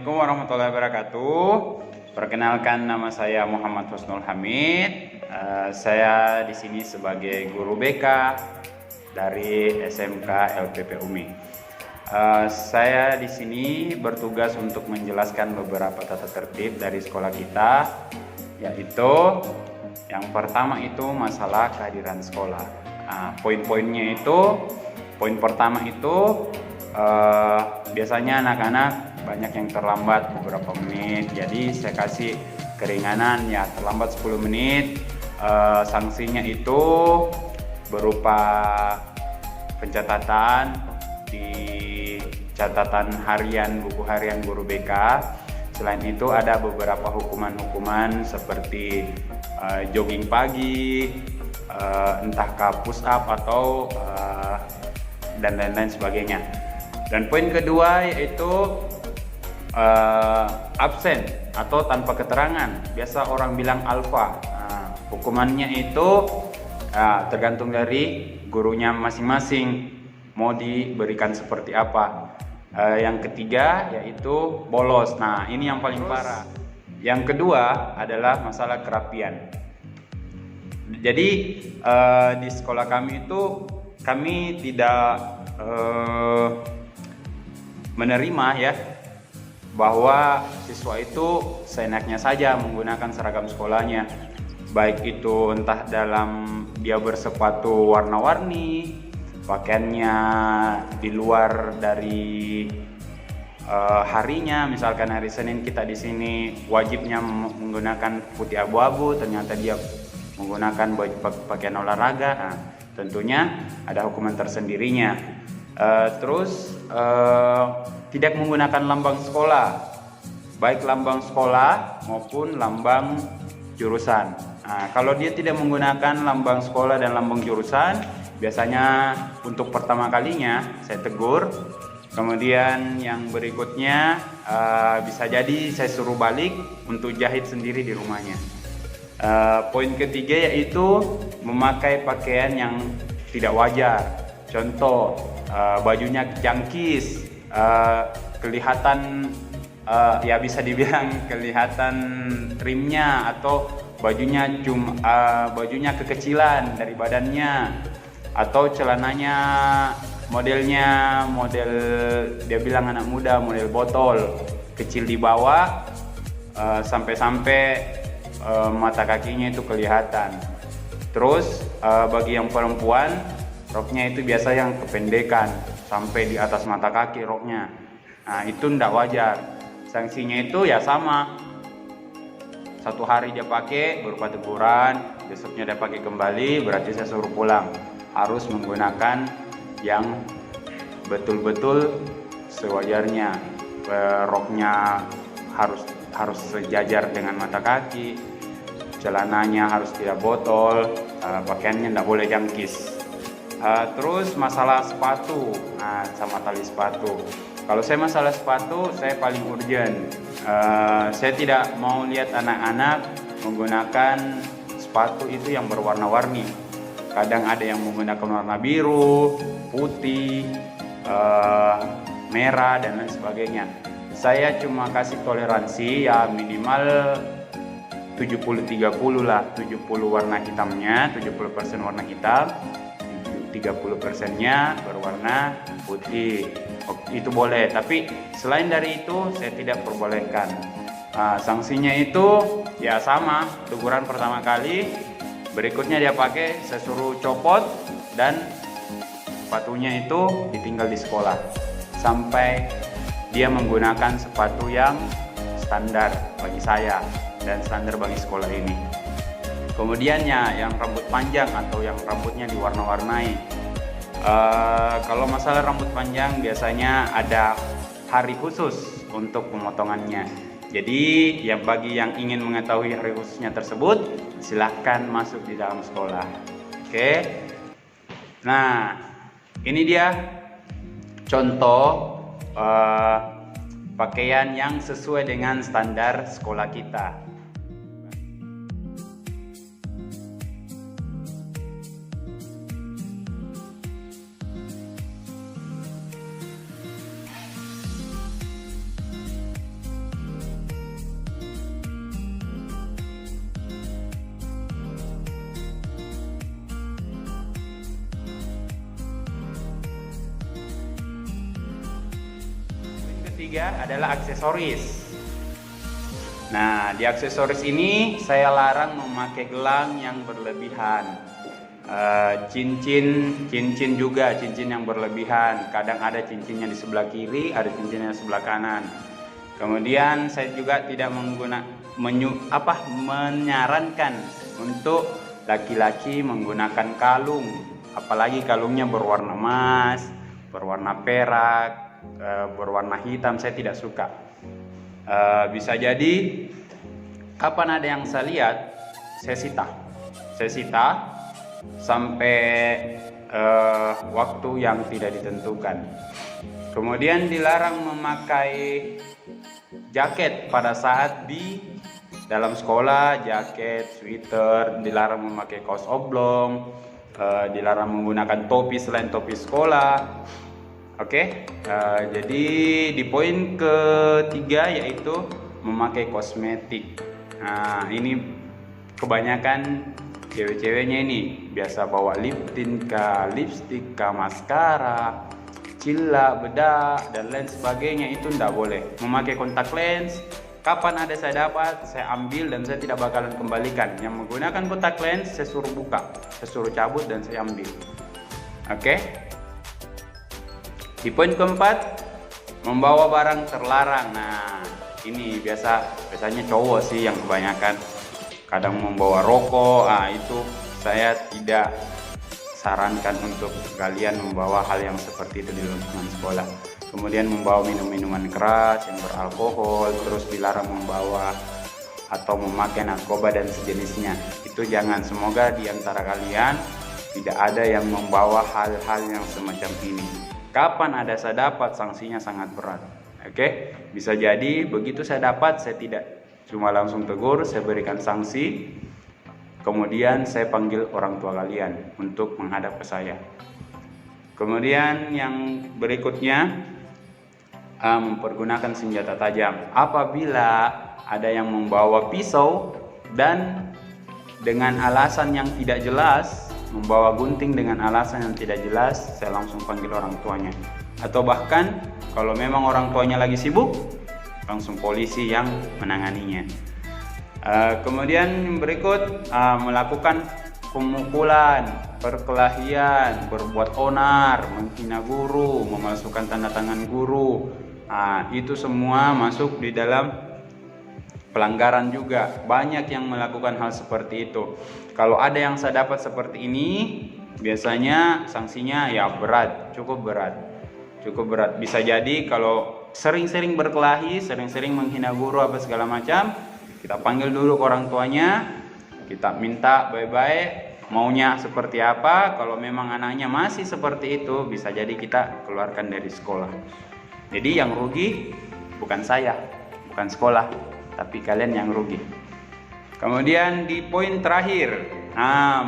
Assalamualaikum warahmatullahi wabarakatuh. Perkenalkan, nama saya Muhammad Husnul Hamid. Saya di sini sebagai guru BK dari SMK LPP UMI. Saya di sini bertugas untuk menjelaskan beberapa tata tertib dari sekolah kita, yaitu yang pertama itu masalah kehadiran sekolah. Poin-poinnya itu, poin pertama itu biasanya anak-anak banyak yang terlambat beberapa menit, jadi saya kasih keringanan ya, terlambat 10 menit. Sanksinya itu berupa pencatatan di catatan harian, buku harian guru BK. Selain itu ada beberapa hukuman-hukuman seperti jogging pagi, entah push up atau dan lain-lain sebagainya. Dan poin kedua yaitu absen atau tanpa keterangan, biasa orang bilang alfa. Hukumannya itu tergantung dari gurunya masing-masing mau diberikan seperti apa. Yang ketiga yaitu bolos. Nah, ini yang paling parah. Yang kedua adalah masalah kerapian. Jadi di sekolah kami itu kami tidak menerima ya bahwa siswa itu seenaknya saja menggunakan seragam sekolahnya, baik itu entah dalam dia bersepatu warna-warni, pakaiannya di luar dari harinya. Misalkan hari Senin kita di sini wajibnya menggunakan putih abu-abu, ternyata dia menggunakan baju pakaian olahraga. Nah, tentunya ada hukuman tersendirinya. Terus tidak menggunakan lambang sekolah, baik lambang sekolah maupun lambang jurusan. Nah, kalau dia tidak menggunakan lambang sekolah dan lambang jurusan, biasanya untuk pertama kalinya saya tegur. Kemudian yang berikutnya bisa jadi saya suruh balik untuk jahit sendiri di rumahnya. Poin ketiga yaitu memakai pakaian yang tidak wajar. Contoh, bajunya jangkis, kelihatan ya bisa dibilang kelihatan trimnya, atau bajunya bajunya kekecilan dari badannya, atau celananya model dia bilang anak muda, model botol, kecil di bawah, sampai mata kakinya itu kelihatan. Terus bagi yang perempuan, roknya itu biasa yang kependekan sampai di atas mata kaki roknya. Nah, itu tidak wajar. Sanksinya itu ya sama, 1 hari dia pakai berupa teguran, besoknya dia pakai kembali, berarti saya suruh pulang. Harus menggunakan yang betul-betul sewajarnya. Roknya harus sejajar dengan mata kaki, celananya harus tidak botol, pakaiannya tidak boleh jangkis. Terus masalah sepatu, sama tali sepatu. Kalau saya masalah sepatu, saya paling urgent. Saya tidak mau lihat anak-anak menggunakan sepatu itu yang berwarna-warni. Kadang ada yang menggunakan warna biru, putih, merah, dan lain sebagainya. Saya cuma kasih toleransi ya minimal 70-30 lah. 70 warna hitamnya, 70% warna hitam, 30%-nya berwarna putih. Itu boleh, tapi selain dari itu saya tidak perbolehkan. Sanksinya itu ya sama, teguran pertama kali, berikutnya dia pakai saya suruh copot, dan sepatunya itu ditinggal di sekolah sampai dia menggunakan sepatu yang standar bagi saya dan standar bagi sekolah ini. Kemudiannya yang rambut panjang atau yang rambutnya diwarna-warnai. Kalau masalah rambut panjang biasanya ada hari khusus untuk pemotongannya. Jadi ya bagi yang ingin mengetahui hari khususnya tersebut, silahkan masuk di dalam sekolah. Oke. Nah, ini dia contoh pakaian yang sesuai dengan standar sekolah kita. ketiga adalah aksesoris. Nah, di aksesoris ini saya larang memakai gelang yang berlebihan. Cincin juga, cincin yang berlebihan. Kadang ada cincinnya di sebelah kiri, ada cincinnya di sebelah kanan. Kemudian saya juga tidak menyarankan untuk laki-laki menggunakan kalung, apalagi kalungnya berwarna emas, berwarna perak, berwarna hitam. Saya tidak suka. Bisa jadi kapan ada yang saya lihat, saya sita sampai waktu yang tidak ditentukan. Kemudian dilarang memakai jaket pada saat di dalam sekolah, jaket, sweater, dilarang memakai kaos oblong, dilarang menggunakan topi selain topi sekolah. Oke, jadi di poin ketiga yaitu memakai kosmetik. Nah, ini kebanyakan cewek-ceweknya ini biasa bawa lip tint kah, lipstick kah, maskara, cila, bedak, dan lain sebagainya. Itu tidak boleh. Memakai kontak lens, kapan ada saya dapat, saya ambil dan saya tidak bakalan kembalikan. Yang menggunakan kontak lens, saya suruh buka, saya suruh cabut dan saya ambil. Oke. Di poin keempat, membawa barang terlarang. Nah, ini biasanya cowok sih yang kebanyakan kadang membawa rokok. Itu saya tidak sarankan untuk kalian membawa hal yang seperti itu di lingkungan sekolah. Kemudian membawa minuman keras yang beralkohol, terus dilarang membawa atau memakai narkoba dan sejenisnya. Itu jangan. Semoga di antara kalian tidak ada yang membawa hal-hal yang semacam ini. Kapan ada saya dapat, sanksinya sangat berat. Oke, bisa jadi begitu saya dapat, saya tidak cuma langsung tegur, saya berikan sanksi. Kemudian saya panggil orang tua kalian untuk menghadap ke saya. Kemudian yang berikutnya, mempergunakan senjata tajam. Apabila ada yang membawa pisau dan dengan alasan yang tidak jelas, membawa gunting dengan alasan yang tidak jelas, saya langsung panggil orang tuanya. Atau bahkan kalau memang orang tuanya lagi sibuk, langsung polisi yang menanganinya. Kemudian berikut, melakukan pemukulan, perkelahian, berbuat onar, menghina guru, memalsukan tanda tangan guru. Itu semua masuk di dalam pelanggaran juga. Banyak yang melakukan hal seperti itu. Kalau ada yang saya dapat seperti ini, biasanya sanksinya ya berat, cukup berat. Bisa jadi kalau sering-sering berkelahi, sering-sering menghina guru apa segala macam, kita panggil dulu ke orang tuanya, kita minta baik-baik maunya seperti apa. Kalau memang anaknya masih seperti itu, bisa jadi kita keluarkan dari sekolah. Jadi yang rugi bukan saya, bukan sekolah, tapi kalian yang rugi. Kemudian di poin terakhir,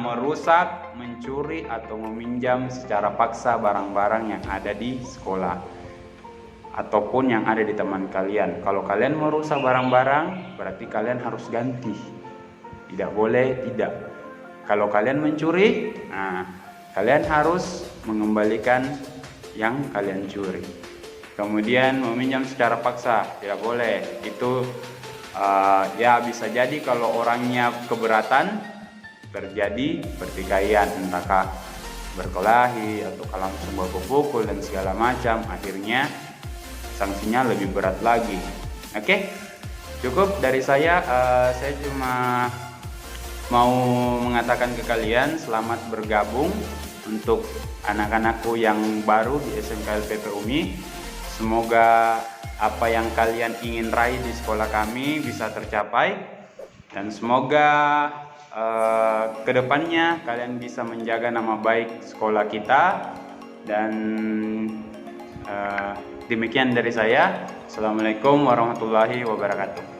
merusak, mencuri atau meminjam secara paksa barang-barang yang ada di sekolah ataupun yang ada di teman kalian. Kalau kalian merusak barang-barang, berarti kalian harus ganti. Tidak boleh tidak. Kalau kalian mencuri, kalian harus mengembalikan yang kalian curi. Kemudian meminjam secara paksa, tidak boleh. Itu ya bisa jadi kalau orangnya keberatan, terjadi pertikaian, entahkah berkelahi atau langsung baku-pukul dan segala macam. Akhirnya sanksinya lebih berat lagi. Oke, cukup dari saya. Saya cuma mau mengatakan ke kalian selamat bergabung untuk anak-anakku yang baru di SMK LPP UMI. Semoga apa yang kalian ingin raih di sekolah kami bisa tercapai, dan semoga kedepannya kalian bisa menjaga nama baik sekolah kita. Dan demikian dari saya. Assalamualaikum warahmatullahi wabarakatuh.